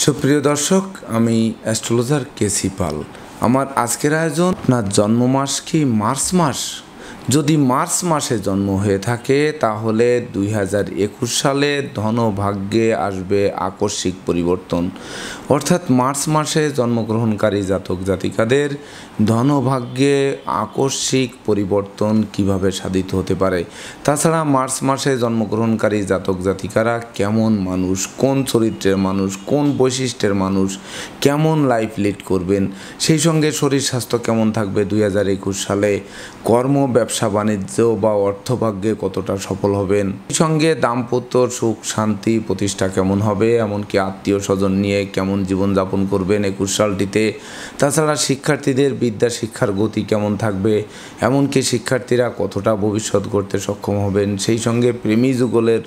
সুপ্রিয় দর্শক, আমি অ্যাস্ট্রোলজার কেসি পাল। আমার আজকের আয়োজন, আপনার জন্ম মাস কি মার্চ মাস? যদি মার্চ মাসে জন্ম হয়ে থাকে তাহলে 2021 সালে ধনভাগ্যে আসবে আকস্মিক পরিবর্তন। অর্থাৎ মার্চ মাসে জন্মগ্রহণকারী জাতক জাতিকাদের ধনভাগ্যে আকস্মিক পরিবর্তন কিভাবে সাধিত হতে পারে। তাছাড়া মার্চ মাসে জন্মগ্রহণকারী জাতক জাতিকারা কেমন মানুষ, কোন চরিত্রের মানুষ, কোন বৈশিষ্ট্যের মানুষ, কেমন লাইফ লিড করবেন, সেই সঙ্গে শরীর স্বাস্থ্য কেমন থাকবে 2021 সালে, কর্ম ব্যবসা বাণিজ্য বা অর্থভাগ্যে কতটা সফল হবেন, সেই সঙ্গে দাম্পত্য সুখ শান্তি প্রতিষ্ঠা কেমন হবে, এমনকি আত্মীয় স্বজন নিয়ে কেমন জীবনযাপন করবেন 21 সালটিতে। তাছাড়া শিক্ষার্থীদের বিদ্যা শিক্ষার গতি কেমন থাকবে, এমনকি শিক্ষার্থীরা কতটা ভবিষ্যৎ গড়তে সক্ষম হবেন, সেই সঙ্গে প্রেমী যুগলের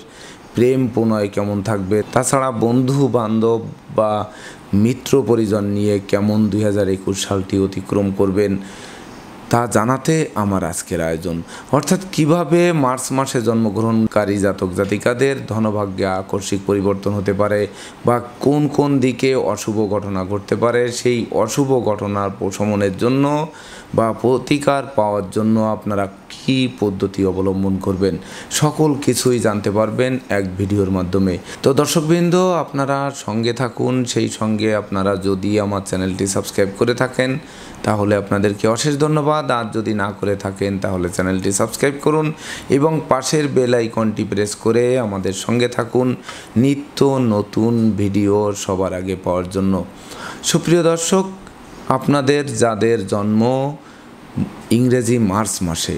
প্রেম প্রণয় কেমন থাকবে। তাছাড়া বন্ধু বান্ধব বা মিত্র পরিজন নিয়ে কেমন 2021 সালটি অতিক্রম করবেন তা জানাতে আমার আজকের আয়োজন। অর্থাৎ কিভাবে মার্চ মাসে জন্মগ্রহণকারী জাতক জাতিকাদের ধনভাগ্যে আকস্মিক পরিবর্তন হতে পারে বা কোন কোন দিকে অশুভ ঘটনা ঘটতে পারে, সেই অশুভ ঘটনার প্রশমনের জন্য বা প্রতিকার পাওয়ার জন্য আপনারা কী পদ্ধতি অবলম্বন করবেন, সকল কিছুই জানতে পারবেন এক ভিডিওর মাধ্যমে। তো দর্শকবৃন্দ, আপনারা সঙ্গে থাকুন। সেই সঙ্গে আপনারা যদি আমার চ্যানেলটি সাবস্ক্রাইব করে থাকেন তাহলে আপনাদেরকে অশেষ ধন্যবাদ। আর যদি না করে থাকেন তাহলে চ্যানেলটি সাবস্ক্রাইব করুন এবং পাশের বেল আইকনটি প্রেস করে আমাদের সঙ্গে থাকুন নিত্য নতুন ভিডিও সবার আগে পাওয়ার জন্য। সুপ্রিয় দর্শক, আপনাদের যাদের জন্ম ইংরেজি মার্চ মাসে,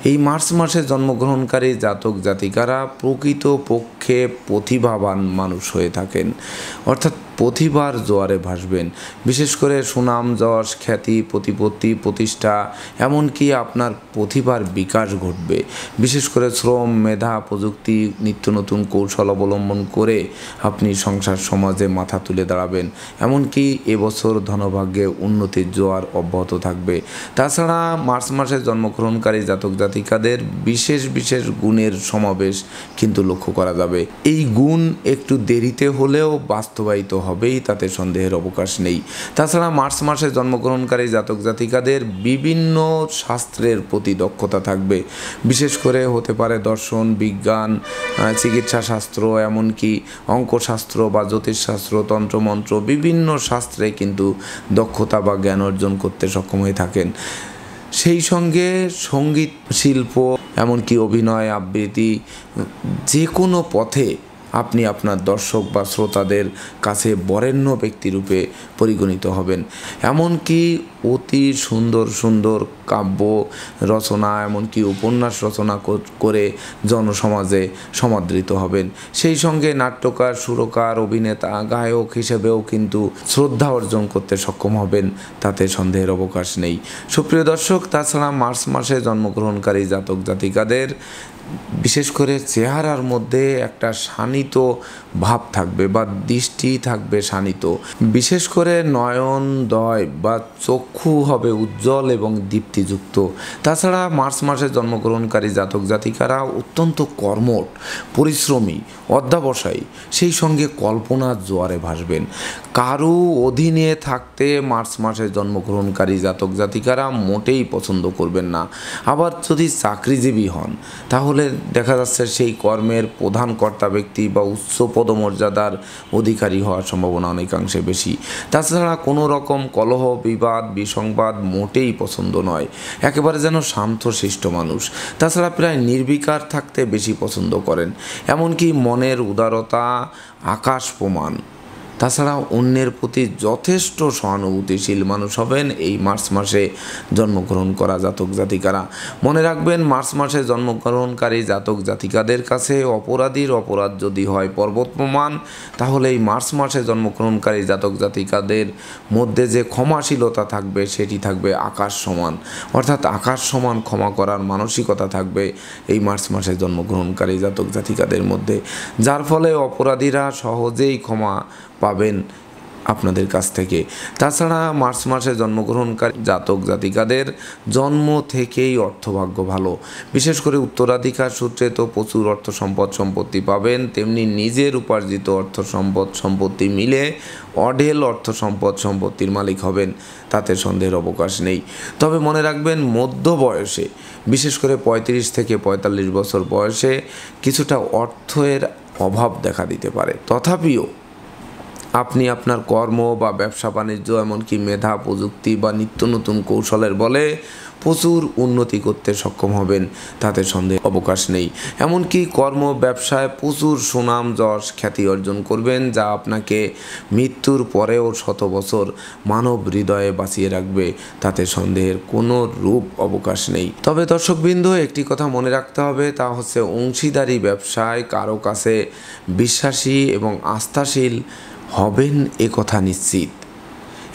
এই মার্চ মাসে জন্মগ্রহণকারী জাতক জাতিকারা প্রকৃতপক্ষে প্রতিভাবান মানুষ হয়ে থাকেন। অর্থাৎ প্রতিভার জোয়ারে ভাসবেন। বিশেষ করে সুনাম যশ খ্যাতি প্রতিপত্তি প্রতিষ্ঠা, এমনকি আপনার প্রতিভার বিকাশ ঘটবে। বিশেষ করে শ্রম মেধা প্রযুক্তি নিত্য নতুন কৌশল অবলম্বন করে আপনি সংসার সমাজে মাথা তুলে দাঁড়াবেন। এমনকি এবছর ধনভাগ্যে উন্নতির জোয়ার অব্যাহত থাকবে। তাছাড়া মার্চ মাসে জন্মগ্রহণকারী জাতক জাতিকাদের বিশেষ বিশেষ গুণের সমাবেশ কিন্তু লক্ষ্য করা যাবে। এই গুণ একটু দেরিতে হলেও বাস্তবায়িত হবেই, তাতে সন্দেহের অবকাশ নেই। তাছাড়া মার্চ মাসে জন্মগ্রহণকারী জাতক জাতিকাদের বিভিন্ন শাস্ত্রের প্রতি দক্ষতা থাকবে। বিশেষ করে হতে পারে দর্শন বিজ্ঞান, চিকিৎসা শাস্ত্র, এমনকি অঙ্কশাস্ত্র বা জ্যোতিষশাস্ত্র, তন্ত্রমন্ত্র, বিভিন্ন শাস্ত্রে কিন্তু দক্ষতা বা জ্ঞান অর্জন করতে সক্ষম হয়ে থাকেন। সেই সঙ্গে সঙ্গীত শিল্প, এমনকি অভিনয় আবৃত্তি, যে কোনো পথে আপনি আপনার দর্শক বা শ্রোতাদের কাছে বরেণ্য ব্যক্তিরূপে পরিগণিত হবেন। এমনকি অতি সুন্দর সুন্দর কাব্য রচনা, এমনকি উপন্যাস রচনা করে জনসমাজে সমাদৃত হবেন। সেই সঙ্গে নাট্যকার, সুরকার, অভিনেতা, গায়ক হিসেবেও কিন্তু শ্রদ্ধা অর্জন করতে সক্ষম হবেন, তাতে সন্দেহের অবকাশ নেই। সুপ্রিয় দর্শক, তাছাড়া মার্চ মাসে জন্মগ্রহণকারী জাতক জাতিকাদের বিশেষ করে চেহারার মধ্যে একটা শানিত ভাব থাকবে বা দৃষ্টি থাকবে শানিত। বিশেষ করে নয়নদ্বয় বা চক্ষু হবে উজ্জ্বল এবং দীপ্তিযুক্ত। তাছাড়া মার্চ মাসে জন্মগ্রহণকারী জাতক জাতিকারা অত্যন্ত কর্মঠ, পরিশ্রমী, অধ্যবসায়ী, সেই সঙ্গে কল্পনার জোয়ারে ভাসবেন। কারো অধীনে থাকতে মার্চ মাসে জন্মগ্রহণকারী জাতক জাতিকারা মোটেই পছন্দ করবেন না। আবার যদি চাকরিজীবী হন তাহলে দেখা যাচ্ছে সেই কর্মের প্রধান কর্তা ব্যক্তি বা উচ্চ পদমর্যাদার অধিকারী হওয়ার সম্ভাবনা অনেকাংশে বেশি। তাছাড়া কোনো রকম কলহ বিবাদ বিসংবাদ মোটেই পছন্দ নয়, একেবারে যেন শান্তশিষ্ট মানুষ। তাছাড়া প্রায় নির্বিকার থাকতে বেশি পছন্দ করেন, এমনকি মনের উদারতা আকাশ প্রমাণ। তাছাড়া অন্যের প্রতি যথেষ্ট সহানুভূতিশীল মানুষ হবেন এই মার্চ মাসে জন্মগ্রহণ করা জাতক জাতিকারা। মনে রাখবেন, মার্চ মাসে জন্মগ্রহণকারী জাতক জাতিকাদের কাছে অপরাধীর অপরাধ যদি হয় পর্বত প্রমাণ, তাহলে এই মার্চ মাসে জন্মগ্রহণকারী জাতক জাতিকাদের মধ্যে যে ক্ষমাশীলতা থাকবে সেটি থাকবে আকাশ সমান। অর্থাৎ আকাশ সমান ক্ষমা করার মানসিকতা থাকবে এই মার্চ মাসে জন্মগ্রহণকারী জাতক জাতিকাদের মধ্যে, যার ফলে অপরাধীরা সহজেই ক্ষমা পাবেন আপনাদের কাছ থেকে। তাছাড়া মার্চ মাসে জন্মগ্রহণকারী জাতক জাতিকাদের জন্ম থেকেই অর্থভাগ্য ভালো, বিশেষ করে উত্তরাধিকার সূত্রে তো প্রচুর অর্থ সম্পত্তি পাবেন, তেমনি নিজের উপার্জিত অর্থ সম্পত্তি মিলে অঢেল অর্থ সম্পত্তির মালিক হবেন, তাতে সন্দেহের অবকাশ নেই। তবে মনে রাখবেন, মধ্য বয়সে বিশেষ করে 35 থেকে 45 বছর বয়সে কিছুটা অর্থের অভাব দেখা দিতে পারে। তথাপিও আপনি আপনার কর্ম বা ব্যবসা বাণিজ্য, এমনকি মেধা প্রযুক্তি বা নিত্য নতুন কৌশলের বলে প্রচুর উন্নতি করতে সক্ষম হবেন, তাতে সন্দেহ অবকাশ নেই। এমনকি কর্ম ব্যবসায় প্রচুর সুনাম যশ খ্যাতি অর্জন করবেন, যা আপনাকে মৃত্যুর পরেও শত বছর মানব হৃদয়ে বাঁচিয়ে রাখবে, তাতে সন্দেহের কোনো রূপ অবকাশ নেই। তবে দর্শকবৃন্দ, একটি কথা মনে রাখতে হবে, তা হচ্ছে অংশীদারি ব্যবসায় কারো কাছে বিশ্বাসী এবং আস্থাশীল হবেন এ কথা নিশ্চিত।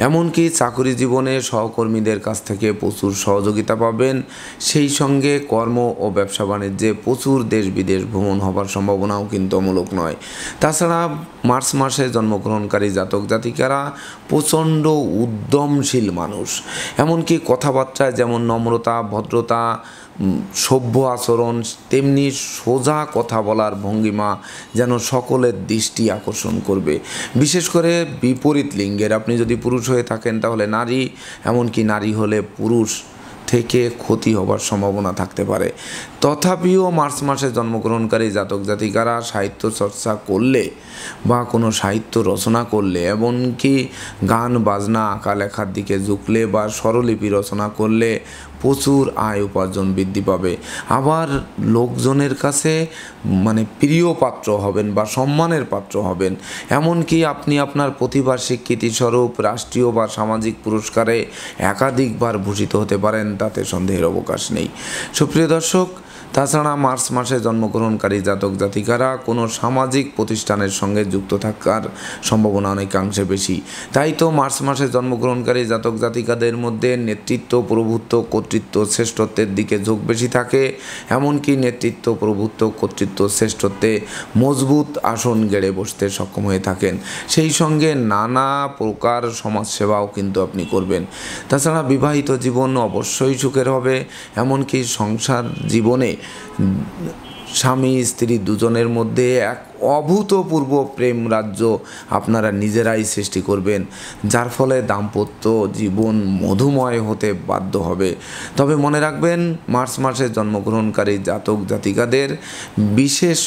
এমনকি চাকরি জীবনে সহকর্মীদের কাছ থেকে প্রচুর সহযোগিতা পাবেন, সেই সঙ্গে কর্ম ও ব্যবসা বাণিজ্যে প্রচুর দেশ বিদেশ ভ্রমণ হবার সম্ভাবনাও কিন্তু অমূলক নয়। তাছাড়া মার্চ মাসে জন্মগ্রহণকারী জাতক জাতিকারা প্রচণ্ড উদ্যমশীল মানুষ, এমনকি কথাবার্তায় যেমন নম্রতা, ভদ্রতা, সভ্য আচরণ, তেমনি সোজা কথা বলার ভঙ্গিমা যেন সকলের দৃষ্টি আকর্ষণ করবে। বিশেষ করে বিপরীত লিঙ্গের, আপনি যদি পুরুষ হয়ে থাকেন তাহলে নারী, এমনকি নারী হলে পুরুষ থেকে ক্ষতি হবার সম্ভাবনা থাকতে পারে। তথাপিও মার্চ মাসে জন্মগ্রহণকারী জাতক জাতিকারা সাহিত্য চর্চা করলে বা কোনো সাহিত্য রচনা করলে, এমনকি গান বাজনা আঁকা লেখার দিকে ঝুঁকলে বা স্বরলিপি রচনা করলে প্রচুর আয় উপার্জন বৃদ্ধি পাবে। আবার লোকজনের কাছে প্রিয় পাত্র হবেন বা সম্মানের পাত্র হবেন। এমনকি আপনি আপনার প্রতিভার স্বীকৃতিস্বরূপ রাষ্ট্রীয় বা সামাজিক পুরস্কারে একাধিকবার ভূষিত হতে পারেন, তাতে সন্দেহের অবকাশ নেই। সুপ্রিয় দর্শক, তাছাড়া মার্চ মাসে জন্মগ্রহণকারী জাতক জাতিকারা কোনো সামাজিক প্রতিষ্ঠানের সঙ্গে যুক্ত থাকার সম্ভাবনা অনেকাংশে বেশি। তাই তো মার্চ মাসে জন্মগ্রহণকারী জাতক জাতিকাদের মধ্যে নেতৃত্ব, প্রভুত্ব, কর্তৃত্ব, শ্রেষ্ঠত্বের দিকে ঝোঁক বেশি থাকে। এমনকি নেতৃত্ব, প্রভুত্ব, কর্তৃত্ব, শ্রেষ্ঠত্বে মজবুত আসন গেড়ে বসতে সক্ষম হয়ে থাকেন। সেই সঙ্গে নানা প্রকার সমাজসেবাও কিন্তু আপনি করবেন। তাছাড়া বিবাহিত জীবন অবশ্যই সুখের হবে, এমনকি সংসার জীবনে স্বামী স্ত্রী দুজনের মধ্যে এক অভূতপূর্ব প্রেম রাজ্য আপনারা নিজেরাই সৃষ্টি করবেন, যার ফলে দাম্পত্য জীবন মধুময় হতে বাধ্য হবে। তবে মনে রাখবেন, মার্চ মাসে জন্মগ্রহণকারী জাতক জাতিকাদের বিশেষ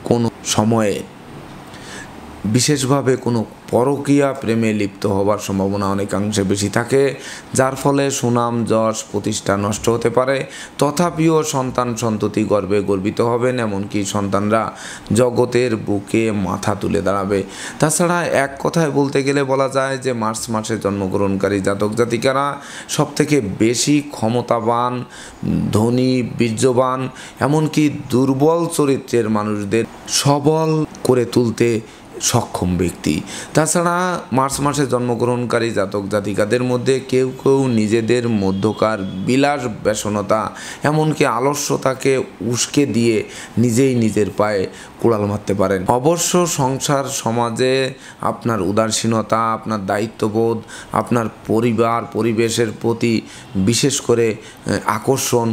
কোনো সময়ে বিশেষভাবে কোনো পরকীয়া প্রেমে লিপ্ত হবার সম্ভাবনা অনেকাংশে বেশি থাকে, যার ফলে সুনাম যশ প্রতিষ্ঠা নষ্ট হতে পারে। তথাপিও সন্তান সন্ততি গর্বে গর্বিত হবেন, এমনকি সন্তানরা জগতের বুকে মাথা তুলে দাঁড়াবে। তাছাড়া এক কথায় বলতে গেলে বলা যায় যে মার্চ মাসে জন্মগ্রহণকারী জাতক জাতিকারা সবথেকে বেশি ক্ষমতাবান, ধনী, বীর্যবান, এমনকি দুর্বল চরিত্রের মানুষদের সবল করে তুলতে সক্ষম ব্যক্তি। তাছাড়া মার্চ মাসে জন্মগ্রহণকারী জাতক জাতিকাদের মধ্যে কেউ কেউ নিজেদের মধ্যকার বিলাস ব্যসনতা, এমনকি আলস্যতাকে উস্কে দিয়ে নিজেই নিজের পায়ে কুড়াল মারতে পারেন। অবশ্য সংসার সমাজে আপনার উদাসীনতা, আপনার দায়িত্ববোধ, আপনার পরিবেশের প্রতি বিশেষ করে আকর্ষণ,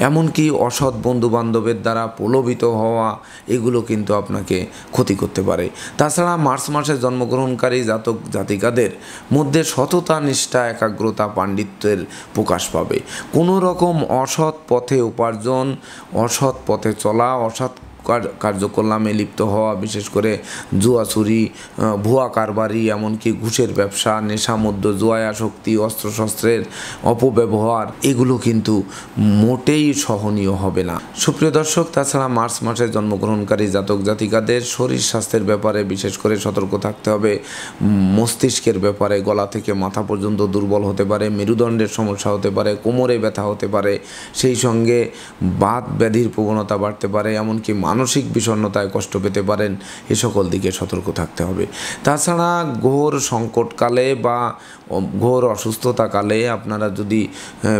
এমনকি অসৎ বন্ধুবান্ধবের দ্বারা প্রলোভিত হওয়া, এগুলো কিন্তু আপনাকে ক্ষতি করতে পারে। তাছাড়া মার্চ মাসে জন্মগ্রহণকারী জাতক জাতিকাদের মধ্যে সততা, নিষ্ঠা, একাগ্রতা, পাণ্ডিত্যের প্রকাশ পাবে। কোনো রকম অসৎ পথে উপার্জন, অসৎ পথে চলা, অসৎ কার্যকলাপে লিপ্ত হওয়া, বিশেষ করে জুয়াচুরি, ভুয়া কারবারি, এমনকি ঘুষের ব্যবসা, নেশামদ্য, জুয়ায় আসক্তি, অস্ত্রশস্ত্রের অপব্যবহার, এগুলো কিন্তু মোটেই সহনীয় হবে না। সুপ্রিয় দর্শক, তাছাড়া মার্চ মাসে জন্মগ্রহণকারী জাতক জাতিকাদের শরীর স্বাস্থ্যের ব্যাপারে বিশেষ করে সতর্ক থাকতে হবে। মস্তিষ্কের ব্যাপারে গলা থেকে মাথা পর্যন্ত দুর্বল হতে পারে, মেরুদণ্ডের সমস্যা হতে পারে, কোমরে ব্যথা হতে পারে, সেই সঙ্গে বাত ব্যাধির প্রবণতা বাড়তে পারে, এমনকি মানসিক বিষণ্ণতায় কষ্ট পেতে পারেন। এ সকল দিকে সতর্ক থাকতে হবে। তাছাড়া ঘোর সংকটকালে বা ঘোর অসুস্থতাকালে আপনারা যদি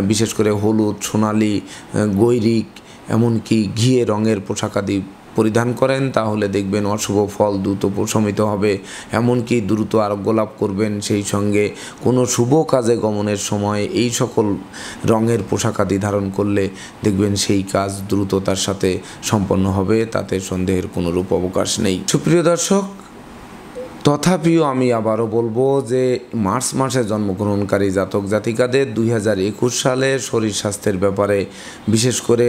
বিশেষ করে হলুদ, সোনালি, গৈরিক, এমনকি ঘিয়ে রঙের পোশাকাদি পরিধান করেন তাহলে দেখবেন অশুভ ফল দ্রুত প্রশমিত হবে, এমনকি দ্রুত আরোগ্য লাভ করবেন। সেই সঙ্গে কোনো শুভ কাজে গমনের সময় এই সকল রঙের পোশাক আদি ধারণ করলে দেখবেন সেই কাজ দ্রুততার সাথে সম্পন্ন হবে, তাতে সন্দেহের কোনো রূপ অবকাশ নেই। সুপ্রিয় দর্শক, তথাপিও আমি আবারও বলবো যে মার্চ মাসে জন্মগ্রহণকারী জাতক জাতিকাদের 2021 সালে শরীর স্বাস্থ্যের ব্যাপারে, বিশেষ করে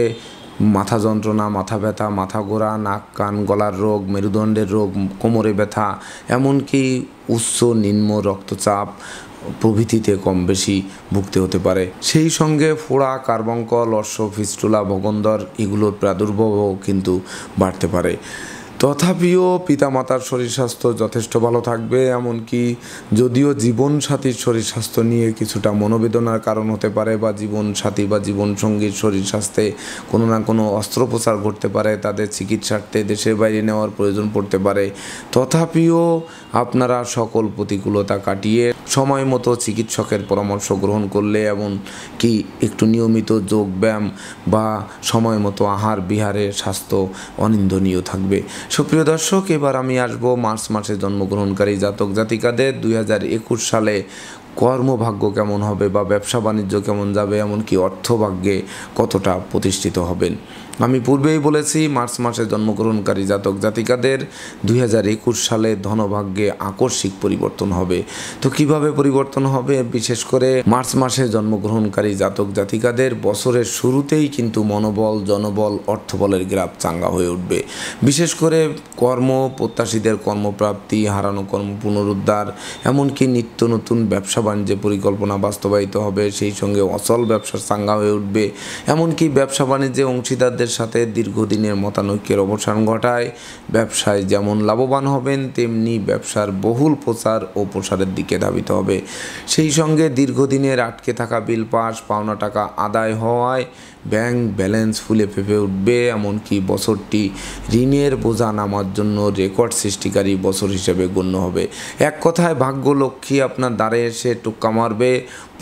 মাথা যন্ত্রণা, মাথা ব্যথা, মাথা ঘোরা, নাক কান গলার রোগ, মেরুদণ্ডের রোগ, কোমরে ব্যথা, এমনকি উচ্চ নিম্ন রক্তচাপ প্রভৃতিতে কম বেশি ভুগতে হতে পারে। সেই সঙ্গে ফোড়া, কার্বঙ্কল, অশ্ব, ফিস্টুলা, ভগন্দর এগুলোর প্রাদুর্ভাবও কিন্তু বাড়তে পারে। তথাপিও পিতামাতার শরীর স্বাস্থ্য যথেষ্ট ভালো থাকবে, এমনকি যদিও জীবনসাথীর শরীর স্বাস্থ্য নিয়ে কিছুটা মনোবেদনার কারণ হতে পারে, বা জীবনসাথী বা জীবনসঙ্গীর শরীর স্বাস্থ্যে কোনো না কোনো অস্ত্রোপচার ঘটতে পারে, তাদের চিকিৎসার্থে দেশের বাইরে নেওয়ার প্রয়োজন পড়তে পারে, তথাপিও আপনারা সকল প্রতিকূলতা কাটিয়ে সময় মতো চিকিৎসকের পরামর্শ গ্রহণ করলে, এমন কি একটু নিয়মিত যোগব্যায়াম বা সময় মতো আহার বিহারে স্বাস্থ্য অনিন্দনীয় থাকবে। সুপ্রিয় দর্শক, এবার আমি আসব মার্চ মাসে জন্মগ্রহণকারী জাতক জাতিকাদের 2021 সালে কর্মভাগ্য কেমন হবে, বা ব্যবসা বাণিজ্য কেমন যাবে, এমনকি অর্থভাগ্যে কতটা প্রতিষ্ঠিত হবেন। আমি পূর্বেই বলেছি মার্চ মাসে জন্মগ্রহণকারী জাতক জাতিকাদের 2021 সালে ধনভাগ্যে আকস্মিক পরিবর্তন হবে। তো কিভাবে পরিবর্তন হবে? বিশেষ করে মার্চ মাসে জন্মগ্রহণকারী জাতক জাতিকাদের বছরের শুরুতেই কিন্তু মনোবল, জনবল, অর্থবলের গ্রাফ চাঙ্গা হয়ে উঠবে। বিশেষ করে কর্ম প্রত্যাশীদের কর্মপ্রাপ্তি, হারানো কর্ম পুনরুদ্ধার, এমনকি নিত্য নতুন ব্যবসা বাণিজ্যে পরিকল্পনা বাস্তবায়িত হবে। সেই সঙ্গে অচল ব্যবসার চাঙ্গা হয়ে উঠবে, এমনকি ব্যবসা বাণিজ্যে অংশীদারদের সাথে দীর্ঘদিনের মতানৈক্যের অবসান ঘটায় ব্যবসায় যেমন লাভবান হবেন, তেমনি ব্যবসার বহুল প্রচার ও প্রসারের দিকে ধাবিত হবে। সেই সঙ্গে দীর্ঘদিনের আটকে থাকা বিল পাস, পাওনা টাকা আদায় হওয়ায় ব্যাংক ব্যালেন্স ফুলে ফেঁপে উঠবে, এমনকি বছরটি ঋণের বোঝা নামার জন্য রেকর্ড সৃষ্টিকারী বছর হিসেবে গণ্য হবে। এক কথায় ভাগ্যলক্ষ্মী আপনার দ্বারে এসে টোক্কা মারবে।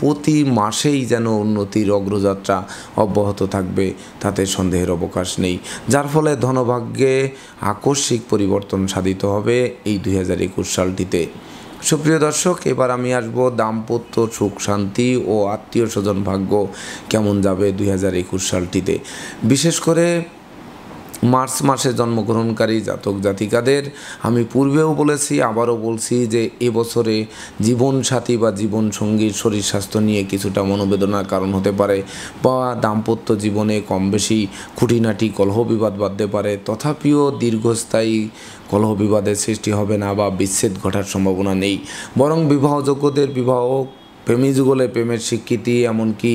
প্রতি মাসেই যেন উন্নতির অগ্রযাত্রা অব্যাহত থাকবে, তাতে সন্দেহের অবকাশ নেই, যার ফলে ধনভাগ্যে আকস্মিক পরিবর্তন সাধিত হবে এই 2021 সালটিতে। সুপ্রিয় দর্শক, এবার আমি আসবো দাম্পত্য সুখ শান্তি ও আত্মীয় স্বজন ভাগ্য কেমন যাবে 2021 সালটিতে। বিশেষ করে মার্চ মাসে জন্মগ্রহণকারী জাতক জাতিকাদের আমি পূর্বেও বলেছি, আবারও বলছি যে এবছরে জীবনসাথী বা জীবনসঙ্গীর শরীর স্বাস্থ্য নিয়ে কিছুটা মনোবেদনার কারণ হতে পারে, বা দাম্পত্য জীবনে কম বেশি খুঁটিনাটি কলহ বিবাদ বাঁধতে পারে। তথাপিও দীর্ঘস্থায়ী কলহ বিবাদের সৃষ্টি হবে না বা বিচ্ছেদ ঘটার সম্ভাবনা নেই, বরং বিবাহযোগ্যদের বিবাহ, প্রেমী যুগলে প্রেমের স্বীকৃতি, এমনকি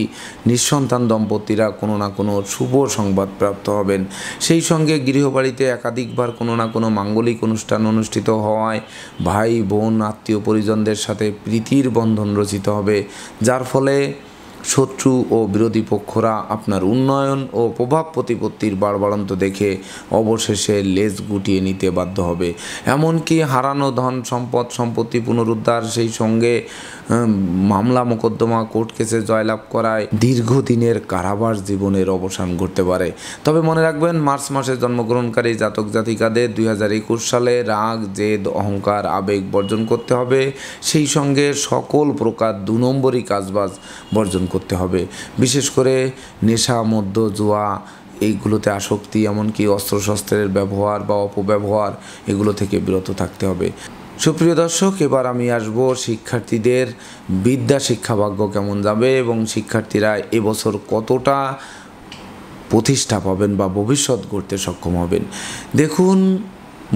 নিঃসন্তান দম্পতিরা কোনো না কোনো শুভ সংবাদ প্রাপ্ত হবেন। সেই সঙ্গে গৃহবাড়িতে একাধিকবার কোনো না কোনো মাঙ্গলিক অনুষ্ঠান অনুষ্ঠিত হওয়ায় ভাই বোন আত্মীয় পরিজনদের সাথে প্রীতির বন্ধন রচিত হবে, যার ফলে শত্রু ও বিরোধী পক্ষরা আপনার উন্নয়ন ও প্রভাব প্রতিপত্তির বাড়বাড়ন্ত দেখে অবশেষে লেজ গুটিয়ে নিতে বাধ্য হবে। এমনকি হারানো ধন সম্পদ সম্পত্তি পুনরুদ্ধার, সেই সঙ্গে মামলা মোকদ্দমা কোর্ট কেসে জয়লাভ করায় দীর্ঘদিনের কারাবাস জীবনের অবসান ঘটতে পারে। তবে মনে রাখবেন, মার্চ মাসে জন্মগ্রহণকারী জাতক জাতিকাদের 2021 সালে রাগ, জেদ, অহংকার, আবেগ বর্জন করতে হবে। সেই সঙ্গে সকল প্রকার 2 নম্বরই কাজবাজ বর্জন করতে হবে। বিশেষ করে নেশা, মদ্য, জুয়া এইগুলোতে আসক্তি, এমনকি অস্ত্রশস্ত্রের ব্যবহার বা অপব্যবহার, এগুলো থেকে বিরত থাকতে হবে। সুপ্রিয় দর্শক, এবার আমি আসব শিক্ষার্থীদের বিদ্যা শিক্ষা ভাগ্য কেমন যাবে এবং শিক্ষার্থীরা এবছর কতটা প্রতিষ্ঠা পাবেন বা ভবিষ্যৎ গড়তে সক্ষম হবেন। দেখুন,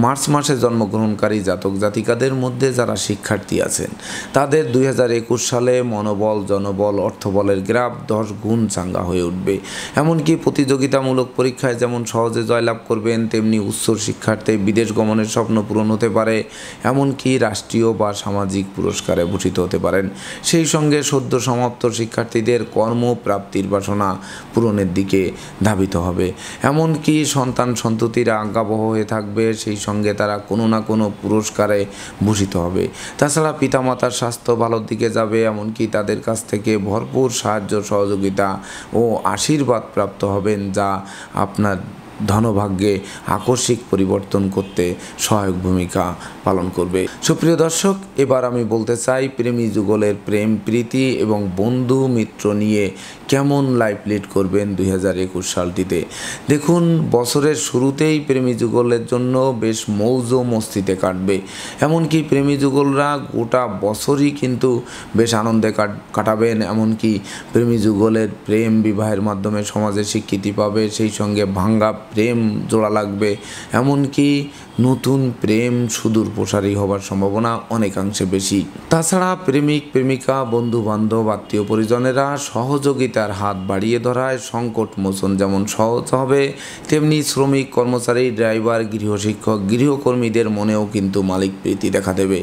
মার্চ মাসে জন্মগ্রহণকারী জাতক জাতিকাদের মধ্যে যারা শিক্ষার্থী আছেন তাদের 2021 সালে মনোবল, জনবল, অর্থবলের গ্রাফ 10 গুণ চাঙ্গা হয়ে উঠবে। এমনকি প্রতিযোগিতামূলক পরীক্ষায় যেমন সহজে জয়লাভ করবেন, তেমনি উচ্চ শিক্ষার্থে বিদেশ গমনের স্বপ্ন পূরণ হতে পারে, এমনকি রাষ্ট্রীয় বা সামাজিক পুরস্কারে ভূষিত হতে পারেন। সেই সঙ্গে সদ্য সমাপ্ত শিক্ষার্থীদের কর্মপ্রাপ্তির বাসনা পূরণের দিকে ধাবিত হবে। এমনকি সন্তান সন্ততিরা আজ্ঞাবহ হয়ে থাকবে, সেই সঙ্গে তারা কোনো না কোনো পুরস্কারে ভূষিত হবে। তাছাড়া পিতামাতার স্বাস্থ্য ভালোর দিকে যাবে, এমনকি তাদের কাছ থেকে ভরপুর সাহায্য সহযোগিতা ও আশীর্বাদ প্রাপ্ত হবেন, যা আপনার ধনভাগ্যে আকস্মিক পরিবর্তন করতে সহায়ক ভূমিকা পালন করবে। সুপ্রিয় দর্শক, এবার আমি বলতে চাই প্রেমী যুগলের প্রেম প্রীতি এবং বন্ধু মিত্র নিয়ে কেমন লাইফ লিড করবেন 2021 সালটিতে। দেখুন, বছরের শুরুতেই প্রেমী যুগলের জন্য বেশ মৌজ মস্তিতে কাটবে। এমনকি প্রেমী যুগলরা গোটা বছরই কিন্তু বেশ আনন্দে কাটাবেন। এমনকি প্রেমী যুগলের প্রেম বিবাহের মাধ্যমে সমাজে স্বীকৃতি পাবে, সেই সঙ্গে ভাঙ্গা প্রেম জোড়া লাগবে। এমনকি নতুন প্রেম সুদূর প্রসারী হবার সম্ভাবনা অনেকাংশে বেশি। তাছাড়া প্রেমিক প্রেমিকা বন্ধু বান্ধব আত্মীয় পরিজনেরা সহযোগিতার হাত বাড়িয়ে ধরায় সংকট মোচন যেমন সহজ হবে, তেমনি শ্রমিক কর্মচারী ড্রাইভার গৃহশিক্ষক গৃহকর্মীদের মনেও কিন্তু মালিক প্রীতি দেখা দেবে,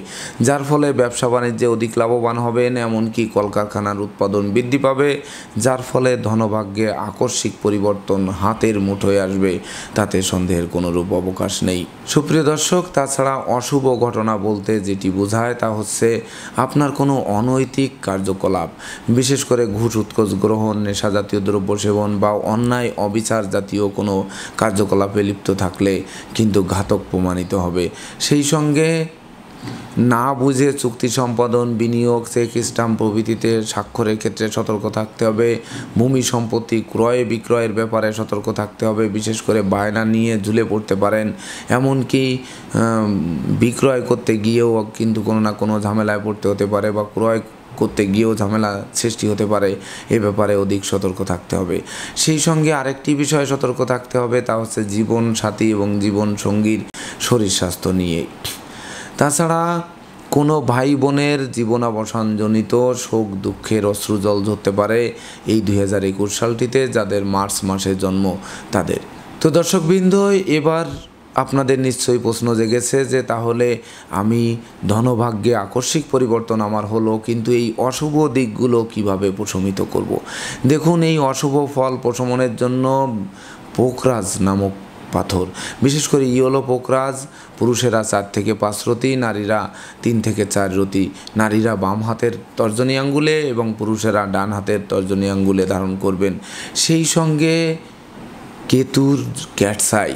যার ফলে ব্যবসা বাণিজ্যে অধিক লাভবান হবেন। এমনকি কলকারখানার উৎপাদন বৃদ্ধি পাবে, যার ফলে ধনভাগ্যে আকস্মিক পরিবর্তন হাতের মুঠোয় আসবে, তাতে সন্দেহের কোনো রূপ অবকাশ নেই। সুপ্রিয় দর্শক, তাছাড়া অশুভ ঘটনা বলতে যেটি বোঝায় তা হচ্ছে আপনার কোনো অনৈতিক কার্যকলাপ, বিশেষ করে ঘুষ উৎকোচ গ্রহণ, নেশা জাতীয় দ্রব্য সেবন বা অন্যায় অবিচার জাতীয় কোনো কার্যকলাপে লিপ্ত থাকলে কিন্তু ঘাতক প্রমাণিত হবে। সেই সঙ্গে না বুঝে চুক্তি সম্পাদন, বিনিয়োগ, চেক স্ট্যাম্প প্রভৃতিতে স্বাক্ষরের ক্ষেত্রে সতর্ক থাকতে হবে। ভূমি সম্পত্তি ক্রয় বিক্রয়ের ব্যাপারে সতর্ক থাকতে হবে, বিশেষ করে বায়না নিয়ে ঝুলে পড়তে পারেন। এমনকি বিক্রয় করতে গিয়েও কিন্তু কোনো না কোনো ঝামেলায় পড়তে হতে পারে বা ক্রয় করতে গিয়েও ঝামেলা সৃষ্টি হতে পারে। এ ব্যাপারে অধিক সতর্ক থাকতে হবে। সেই সঙ্গে আরেকটি বিষয়ে সতর্ক থাকতে হবে, তা হচ্ছে জীবন সাথী এবং জীবন সঙ্গীর শরীর স্বাস্থ্য নিয়ে। তাছাড়া কোনো ভাই বোনের জীবনাবসানজনিত শোক দুঃখের অশ্রুজল ঝরতে পারে এই 2021 সালটিতে যাদের মার্চ মাসে জন্ম তাদের। তো দর্শকবৃন্দ, এবার আপনাদের নিশ্চয়ই প্রশ্ন জেগেছে যে তাহলে আমি ধনভাগ্যে আকস্মিক পরিবর্তন আমার হলো, কিন্তু এই অশুভ দিকগুলো কিভাবে প্রশমিত করব। দেখুন, এই অশুভ ফল প্রশমনের জন্য পোকরাজ নামক পাথর, বিশেষ করে ইয়েলো পোকরাজ, পুরুষেরা 4 থেকে 5 রতি, নারীরা 3 থেকে 4 রতি। নারীরা বাম হাতের তর্জনী আঙ্গুলে এবং পুরুষেরা ডান হাতের তর্জনী আঙ্গুলে ধারণ করবেন। সেই সঙ্গে কেতুর ক্যাটসাই,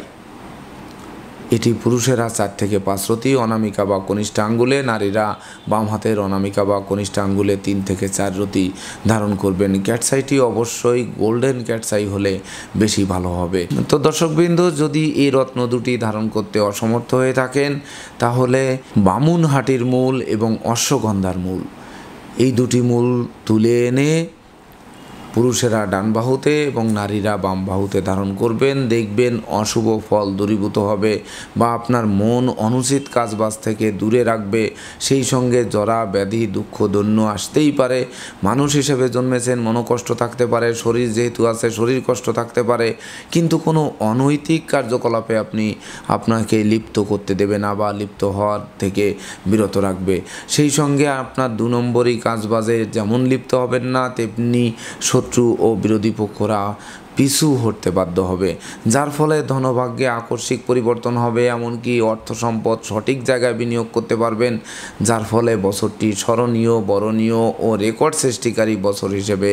এটি পুরুষেরা 4 থেকে 5 রতি অনামিকা বা কনিষ্ঠ আঙ্গুলে, নারীরা বাম হাতের অনামিকা বা কনিষ্ঠ আঙ্গুলে 3 থেকে 4 রতি ধারণ করবেন। ক্যাটসাইটি অবশ্যই গোল্ডেন ক্যাটসাই হলে বেশি ভালো হবে। তো দর্শকবৃন্দ, যদি এই রত্ন দুটি ধারণ করতে অসমর্থ হয়ে থাকেন তাহলে বামুনহাটির মূল এবং অশ্বগন্ধার মূল, এই দুটি মূল তুলে এনে পুরুষেরা ডান বাহুতে এবং নারীরা বাম বাহুতে ধারণ করবেন। দেখবেন অশুভ ফল দূরীভূত হবে বা আপনার মন অনুচিত কাজবাজ থেকে দূরে রাখবে। সেই সঙ্গে জরা ব্যাধি দুঃখ দৈন্য আসতেই পারে। মানুষ হিসেবে জন্মেছেন, মনোকষ্ট থাকতে পারে, শরীর যেহেতু আছে শরীর কষ্ট থাকতে পারে, কিন্তু কোনো অনৈতিক কার্যকলাপে আপনাকে লিপ্ত করতে দেবে না বা লিপ্ত হওয়ার থেকে বিরত রাখবে। সেই সঙ্গে আপনার 2 নম্বরই কাজবাজে যেমন লিপ্ত হবেন না, তেমনি শত্রু ও বিরোধী পক্ষরা পিছু হটতে বাধ্য হবে, যার ফলে ধনভাগ্যে আকস্মিক পরিবর্তন হবে। এমনকি অর্থ সম্পদ সঠিক জায়গায় বিনিয়োগ করতে পারবেন, যার ফলে বছরটি স্মরণীয়, বরণীয় ও রেকর্ড সৃষ্টিকারী বছর হিসেবে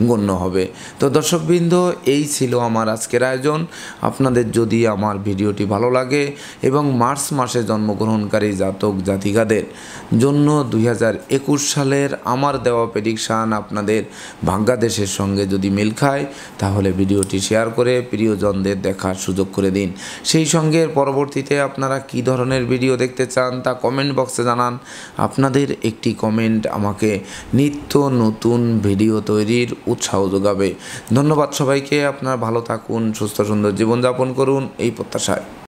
গণ্য হবে। তো দর্শকবৃন্দ, এই ছিল আমার আজকের আয়োজন। আপনাদের যদি আমার ভিডিওটি ভালো লাগে এবং মার্চ মাসে জন্মগ্রহণকারী জাতক জাতিকাদের জন্য 2021 সালের আমার দেওয়া প্রেডিকশান আপনাদের ভাগ্যাদেশের সঙ্গে যদি মিল খায়, তাহলে ভিডিওটি শেয়ার করে প্রিয়জনদের দেখার সুযোগ করে দিন। সেই সঙ্গে পরবর্তীতে আপনারা কী ধরনের ভিডিও দেখতে চান তা কমেন্ট বক্সে জানান। আপনাদের একটি কমেন্ট আমাকে নিত্য নতুন ভিডিও তৈরির উৎসাহ যোগাবে। ধন্যবাদ সবাইকে। আপনারা ভালো থাকুন, সুস্থ সুন্দর জীবনযাপন করুন এই প্রত্যাশায়।